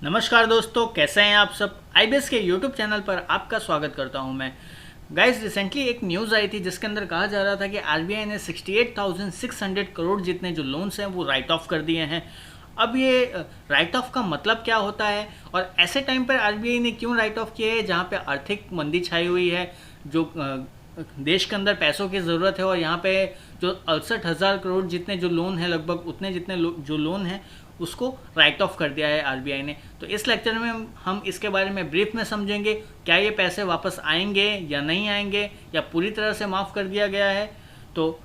नमस्कार दोस्तों, कैसे हैं आप सब। आईबीएस के यूट्यूब चैनल पर आपका स्वागत करता हूं मैं। गाइस, रिसेंटली एक न्यूज़ आई थी जिसके अंदर कहा जा रहा था कि आरबीआई ने 68,600 करोड़ जितने जो लोन्स हैं वो राइट ऑफ कर दिए हैं। अब ये राइट ऑफ का मतलब क्या होता है और ऐसे टाइम पर आरबीआई ने क्यों राइट ऑफ किए हैं जहाँ पे आर्थिक मंदी छाई हुई है, जो देश के अंदर पैसों की ज़रूरत है और यहाँ पे जो 68,000 करोड़ जितने जो लोन है, लगभग उतने जितने जो लोन हैं उसको राइट ऑफ कर दिया है आरबीआई ने। तो इस लेक्चर में हम इसके बारे में ब्रीफ में समझेंगे, क्या ये पैसे वापस आएंगे या नहीं आएंगे या पूरी तरह से माफ़ कर दिया गया है। तो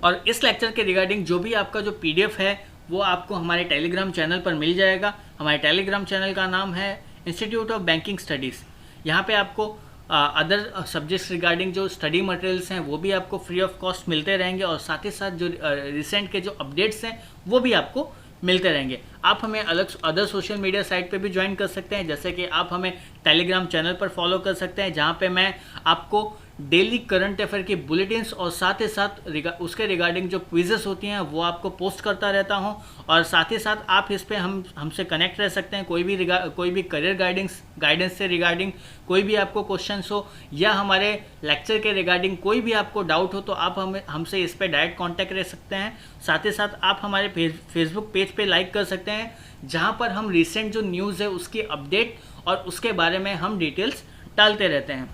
और इस लेक्चर के रिगार्डिंग जो भी आपका जो पीडीएफ है वो आपको हमारे टेलीग्राम चैनल पर मिल जाएगा। हमारे टेलीग्राम चैनल का नाम है इंस्टीट्यूट ऑफ बैंकिंग स्टडीज़। यहाँ पे आपको अदर सब्जेक्ट्स रिगार्डिंग जो स्टडी मटेरियल्स हैं वो भी आपको फ्री ऑफ कॉस्ट मिलते रहेंगे और साथ ही साथ जो रिसेंट के जो अपडेट्स हैं वो भी आपको मिलते रहेंगे। आप हमें अलग अदर सोशल मीडिया साइट पे भी ज्वाइन कर सकते हैं, जैसे कि आप हमें टेलीग्राम चैनल पर फॉलो कर सकते हैं जहाँ पे मैं आपको डेली करंट अफेयर की बुलेटिन्स और साथ ही साथ उसके रिगार्डिंग जो क्विजेस होती हैं वो आपको पोस्ट करता रहता हूं। और साथ ही साथ आप इस पे हमसे कनेक्ट रह सकते हैं। कोई भी करियर गाइडेंस से रिगार्डिंग कोई भी आपको क्वेश्चंस हो या हमारे लेक्चर के रिगार्डिंग कोई भी आपको डाउट हो तो आप हमसे इस पर डायरेक्ट कॉन्टैक्ट रह सकते हैं। साथ ही साथ आप हमारे फेसबुक पेज पे लाइक कर सकते हैं जहाँ पर हम रिसेंट जो न्यूज़ है उसकी अपडेट और उसके बारे में हम डिटेल्स डालते रहते हैं।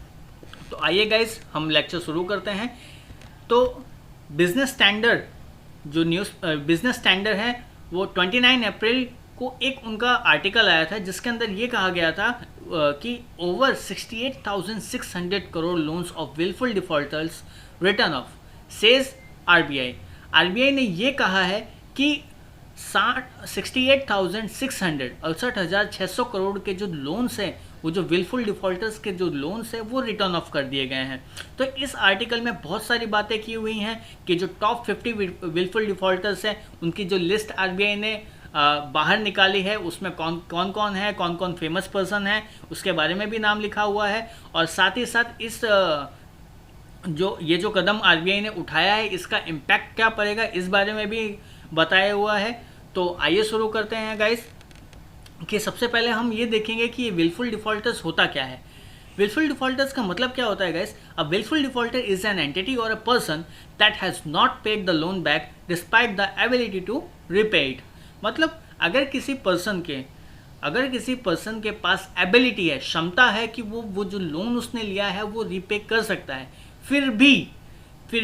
तो आइए गाइस, हम लेक्चर शुरू करते हैं। तो बिजनेस स्टैंडर्ड है वो 29 अप्रैल को एक उनका आर्टिकल आया था जिसके अंदर ये कहा गया था कि over 68,600 crore loans of wilful defaulters written off, says RBI. RBI ने ये कहा है कि 68,600 करोड़ के जो लोन्स हैं वो जो विलफुल डिफॉल्टर्स के जो लोन्स हैं वो रिटर्न ऑफ कर दिए गए हैं। तो इस आर्टिकल में बहुत सारी बातें की हुई हैं कि जो टॉप 50 विलफुल डिफॉल्टर्स हैं उनकी जो लिस्ट आरबीआई ने बाहर निकाली है उसमें कौन कौन है, कौन कौन फेमस पर्सन है, उसके बारे में भी नाम लिखा हुआ है। और साथ ही साथ इस जो कदम आरबीआई ने उठाया है इसका इम्पैक्ट क्या पड़ेगा इस बारे में भी बताया हुआ है। तो आइए शुरू करते हैं गाइस कि सबसे पहले हम ये देखेंगे कि ये विलफुल डिफॉल्टर्स होता क्या है। विलफुल डिफॉल्टर्स का मतलब क्या होता है guys? A wilful defaulter is an entity or a person that has not paid the loan back despite the ability to repay it. मतलब अगर किसी पर्सन के पास एबिलिटी है, क्षमता है कि वो जो लोन उसने लिया है वो रिपे कर सकता है, फिर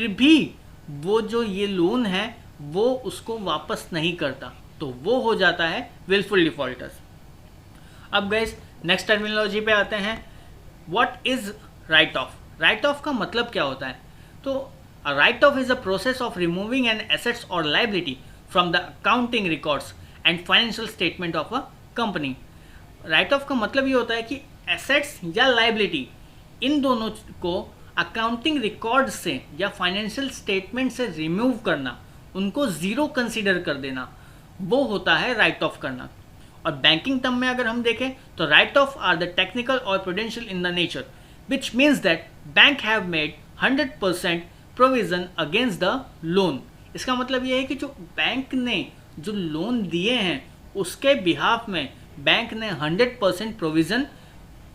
भी वो जो ये लोन है वो उसको वापस नहीं करता, तो वो हो जाता है विलफुल डिफॉल्टर्स। अब गाइस नेक्स्ट टर्मिनोलॉजी पे आते हैं। What is write off? Write off का मतलब क्या होता है? तो write off is a process of removing an assets or liability from the accounting records and financial statement of a company. Write off का मतलब ये होता है कि एसेट्स या लाइबिलिटी इन दोनों को अकाउंटिंग रिकॉर्ड से या फाइनेंशियल स्टेटमेंट से रिमूव करना, उनको जीरो कंसीडर कर देना, वो होता है राइट ऑफ करना। और बैंकिंग टर्म में अगर हम देखें तो write off are the technical or prudential in the nature which means that bank have made 100% provision against the loan. इसका मतलब ये है कि जो बैंक ने जो लोन दिए हैं उसके बिहाफ में बैंक ने 100% प्रोविजन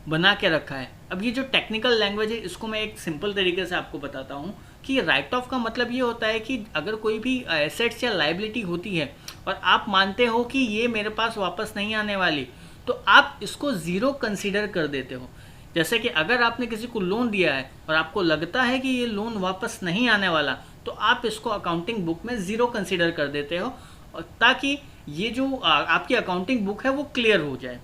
बना के रखा है। अब ये जो टेक्निकल लैंग्वेज है इसको मैं एक सिंपल तरीके से आपको बताता हूँ कि राइट ऑफ का मतलब ये होता है कि अगर कोई भी एसेट्स या लाइबिलिटी होती है और आप मानते हो कि ये मेरे पास वापस नहीं आने वाली, तो आप इसको ज़ीरो कंसीडर कर देते हो। जैसे कि अगर आपने किसी को लोन दिया है और आपको लगता है कि ये लोन वापस नहीं आने वाला, तो आप इसको अकाउंटिंग बुक में ज़ीरो कंसीडर कर देते हो ताकि ये जो आपकी अकाउंटिंग बुक है वो क्लियर हो जाए।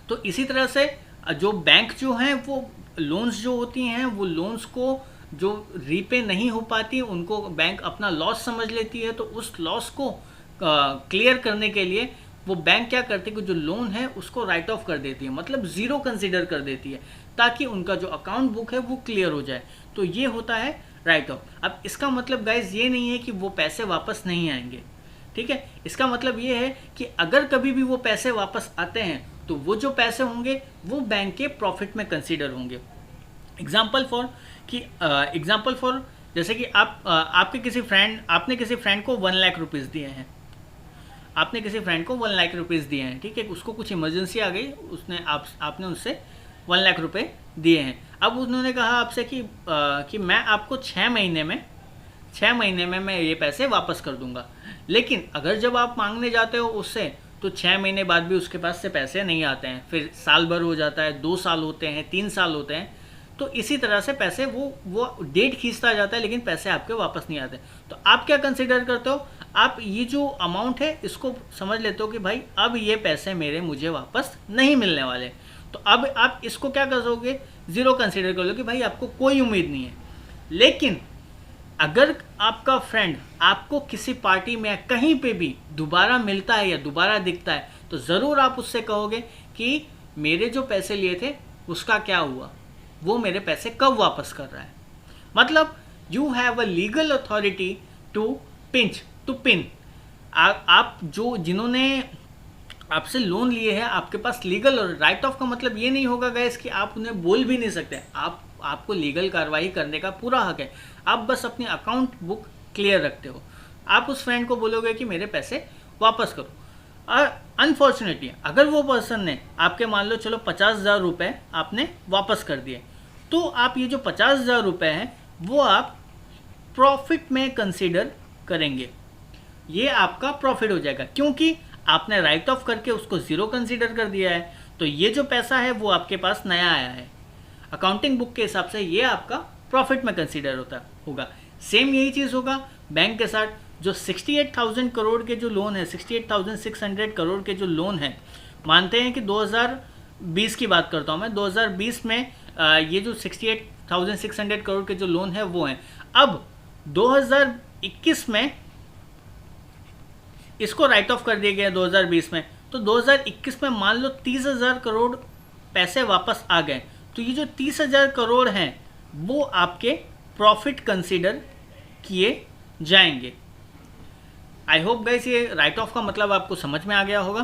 तो इसी तरह से जो बैंक जो हैं वो लोन्स जो होती हैं वो लोन्स को जो रीपे नहीं हो पाती उनको बैंक अपना लॉस समझ लेती है, तो उस लॉस को क्लियर करने के लिए वो बैंक क्या करती है कि जो लोन है उसको राइट ऑफ कर देती है, मतलब ज़ीरो कंसीडर कर देती है ताकि उनका जो अकाउंट बुक है वो क्लियर हो जाए। तो ये होता है राइट ऑफ। अब इसका मतलब गाइज ये नहीं है कि वो पैसे वापस नहीं आएंगे, ठीक है। इसका मतलब ये है कि अगर कभी भी वो पैसे वापस आते हैं तो वो जो पैसे होंगे वो बैंक के प्रॉफिट में कंसीडर होंगे। एग्जाम्पल फॉर जैसे कि आपने किसी फ्रेंड को 1 लाख रुपीज़ दिए हैं। आपने किसी फ्रेंड को 1 लाख रुपीज़ दिए हैं, ठीक है, उसको कुछ इमरजेंसी आ गई, उसने आपने उससे 1 लाख रुपए दिए हैं। अब उन्होंने कहा आपसे कि मैं आपको 6 महीने में मैं ये पैसे वापस कर दूंगा। लेकिन अगर जब आप मांगने जाते हो उससे, तो 6 महीने बाद भी उसके पास से पैसे नहीं आते हैं, फिर साल भर हो जाता है, 2 साल होते हैं, 3 साल होते हैं, तो इसी तरह से पैसे वो डेट खींचता जाता है, लेकिन पैसे आपके वापस नहीं आते। तो आप क्या कंसिडर करते हो, आप ये जो अमाउंट है इसको समझ लेते हो कि भाई अब ये पैसे मुझे वापस नहीं मिलने वाले। तो अब आप इसको क्या करोगे, ज़ीरो कंसिडर कर लो कि भाई आपको कोई उम्मीद नहीं है। लेकिन अगर आपका फ्रेंड आपको किसी पार्टी में कहीं पे भी दोबारा मिलता है या दोबारा दिखता है, तो ज़रूर आप उससे कहोगे कि मेरे जो पैसे लिए थे उसका क्या हुआ, वो मेरे पैसे कब वापस कर रहा है। मतलब you have a legal authority to pin. आप जो जिन्होंने आपसे लोन लिए हैं, आपके पास लीगल राइट ऑफ का मतलब ये नहीं होगा गाइस कि आप उन्हें बोल भी नहीं सकते। आपको लीगल कार्रवाई करने का पूरा हक है। आप बस अपनी अकाउंट बुक क्लियर रखते हो। आप उस फ्रेंड को बोलोगे कि मेरे पैसे वापस करो। अनफॉर्चुनेटली अगर वो पर्सन ने आपके मान लो चलो 50,000 रुपये आपने वापस कर दिए, तो आप ये जो 50,000 रुपये हैं वो आप प्रॉफिट में कंसीडर करेंगे। ये आपका प्रॉफिट हो जाएगा, क्योंकि आपने राइट ऑफ करके उसको ज़ीरो कंसीडर कर दिया है। तो ये जो पैसा है वो आपके पास नया आया है, अकाउंटिंग बुक के हिसाब से ये आपका प्रॉफिट में कंसीडर होगा। सेम यही चीज़ होगा बैंक के साथ। जो 68,000 करोड़ के जो लोन है, 68,600 करोड़ के जो लोन है, मानते हैं कि 2020 की बात करता हूँ मैं, 2020 में ये जो 68,600 करोड़ के जो लोन है वो हैं। अब 2021 में इसको राइट ऑफ कर दिया गया 2020 में, तो 2021 में मान लो 30,000 करोड़ पैसे वापस आ गए, तो ये जो 30,000 करोड़ हैं वो आपके प्रॉफिट कंसीडर किए जाएंगे। आई होप गाइस ये राइट ऑफ का मतलब आपको समझ में आ गया होगा।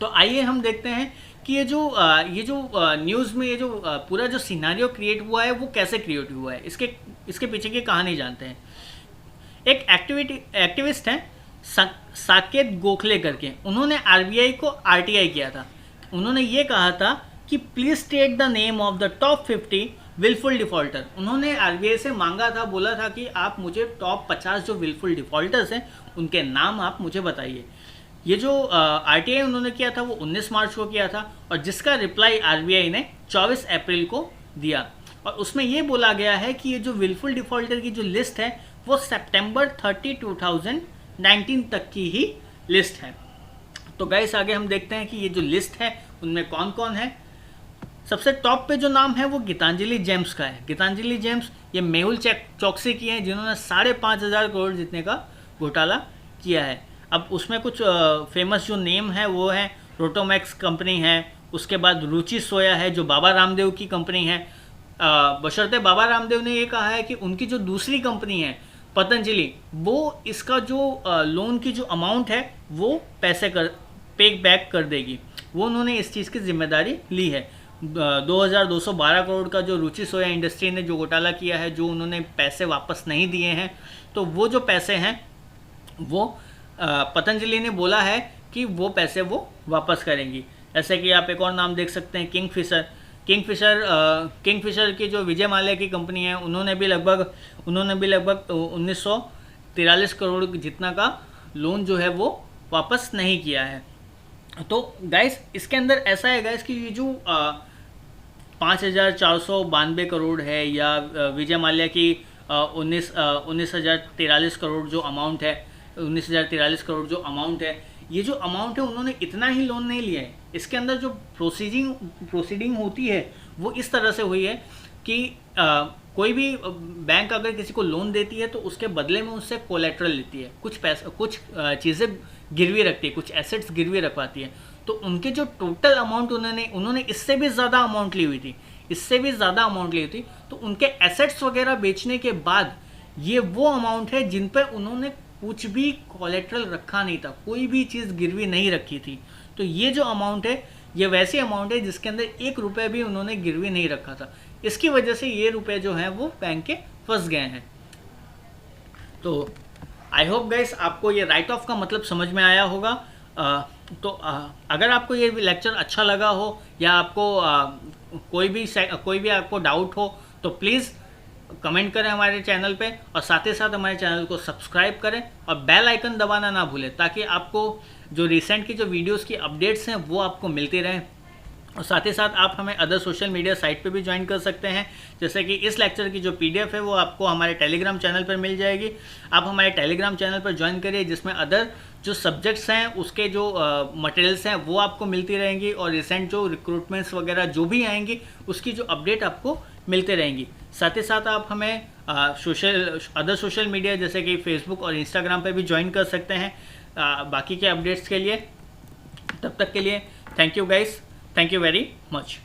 तो आइए हम देखते हैं कि ये जो न्यूज़ में ये जो पूरा जो सिनारियो क्रिएट हुआ है वो कैसे क्रिएट हुआ है, इसके पीछे की कहानी जानते हैं। एक एक्टिविस्ट हैं साकेत गोखले करके, उन्होंने आरबीआई को आरटीआई किया था। उन्होंने ये कहा था कि please state the name of the top 50 wilful defaulter. उन्होंने आरबीआई से मांगा था, बोला था कि आप मुझे टॉप 50 जो विलफुल डिफॉल्टर्स हैं उनके नाम आप मुझे बताइए। ये जो आरटीआई उन्होंने किया था वो 19 मार्च को किया था, और जिसका रिप्लाई आरबीआई ने 24 अप्रैल को दिया। और उसमें ये बोला गया है कि ये जो विलफुल डिफॉल्टर की जो लिस्ट है वो सितंबर 30, 2019 तक की ही लिस्ट है। तो गाइस आगे हम देखते हैं कि ये जो लिस्ट है उनमें कौन कौन है। सबसे टॉप पे जो नाम है वो गीतांजलि जेम्स का है। गीतांजलि जेम्स ये मेहुल चौकसी की हैं, जिन्होंने 5,500 करोड़ जितने का घोटाला किया है। अब उसमें कुछ फेमस जो नेम है वो है रोटोमैक्स कंपनी है, उसके बाद रुचि सोया है जो बाबा रामदेव की कंपनी है। बशर्ते बाबा रामदेव ने ये कहा है कि उनकी जो दूसरी कंपनी है पतंजलि, वो इसका जो लोन की जो अमाउंट है वो पे बैक कर देगी। वो उन्होंने इस चीज़ की जिम्मेदारी ली है। 2,212 करोड़ का जो रुचि सोया इंडस्ट्री ने जो घोटाला किया है, जो उन्होंने पैसे वापस नहीं दिए हैं, तो वो जो पैसे हैं वो पतंजलि ने बोला है कि वो पैसे वो वापस करेंगी। जैसे कि आप एक और नाम देख सकते हैं किंगफिशर की जो विजय माल्या की कंपनी है, उन्होंने भी लगभग 1943 करोड़ जितना का लोन जो है वो वापस नहीं किया है। तो गाइस इसके अंदर ऐसा है गाइस कि ये जो 5,492 करोड़ है, या विजय माल्या की 19,043 करोड़ जो अमाउंट है, 19,043 करोड़ जो अमाउंट है, ये जो अमाउंट है उन्होंने इतना ही लोन नहीं लिया है। इसके अंदर जो प्रोसीडिंग होती है वो इस तरह से हुई है कि कोई भी बैंक अगर किसी को लोन देती है तो उसके बदले में उससे कोलेट्रल लेती है, कुछ चीज़ें गिरवी रखती है, कुछ एसेट्स गिरवी रखवाती है। तो उनके जो टोटल अमाउंट उन्होंने इससे भी ज़्यादा अमाउंट ली हुई थी, तो उनके एसेट्स वगैरह बेचने के बाद ये वो अमाउंट है जिन पर उन्होंने कुछ भी कोलेट्रल रखा नहीं था, कोई भी चीज़ गिरवी नहीं रखी थी। तो ये जो अमाउंट है ये वैसी अमाउंट है जिसके अंदर 1 रुपये भी उन्होंने गिरवी नहीं रखा था। इसकी वजह से ये रुपए जो हैं वो बैंक के फंस गए हैं। तो आई होप गाइस आपको ये राइट ऑफ का मतलब समझ में आया होगा। अगर आपको ये लेक्चर अच्छा लगा हो या आपको कोई भी आपको डाउट हो तो प्लीज़ कमेंट करें हमारे चैनल पे, और साथ ही साथ हमारे चैनल को सब्सक्राइब करें और बेल आइकन दबाना ना भूलें, ताकि आपको जो रिसेंट की जो वीडियोस की अपडेट्स हैं वो आपको मिलती रहें। और साथ ही साथ आप हमें अदर सोशल मीडिया साइट पे भी ज्वाइन कर सकते हैं, जैसे कि इस लेक्चर की जो पीडीएफ है वो आपको हमारे टेलीग्राम चैनल पर मिल जाएगी। आप हमारे टेलीग्राम चैनल पर ज्वाइन करिए, जिसमें अदर जो सब्जेक्ट्स हैं उसके जो मटेरियल्स हैं वो आपको मिलती रहेंगी, और रिसेंट जो रिक्रूटमेंट्स वगैरह जो भी आएंगी उसकी जो अपडेट आपको मिलते रहेंगी। साथ ही साथ आप हमें अदर सोशल मीडिया जैसे कि फेसबुक और इंस्टाग्राम पर भी ज्वाइन कर सकते हैं बाकी के अपडेट्स के लिए। तब तक के लिए thank you guys, thank you very much.